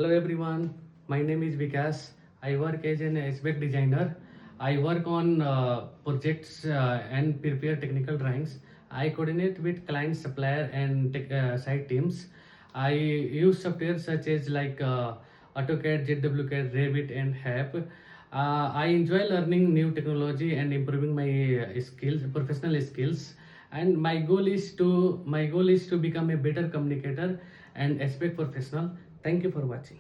Hello everyone, my name is Vikas. I work as an SBEC designer. I work on projects and prepare technical drawings. I coordinate with client, supplier, and site teams. I use software such as AutoCAD, JWCAD, Revit, and HAP. I enjoy learning new technology and improving my skills, professional skills. And my goal is to become a better communicator and SBEC professional. Thank you for watching.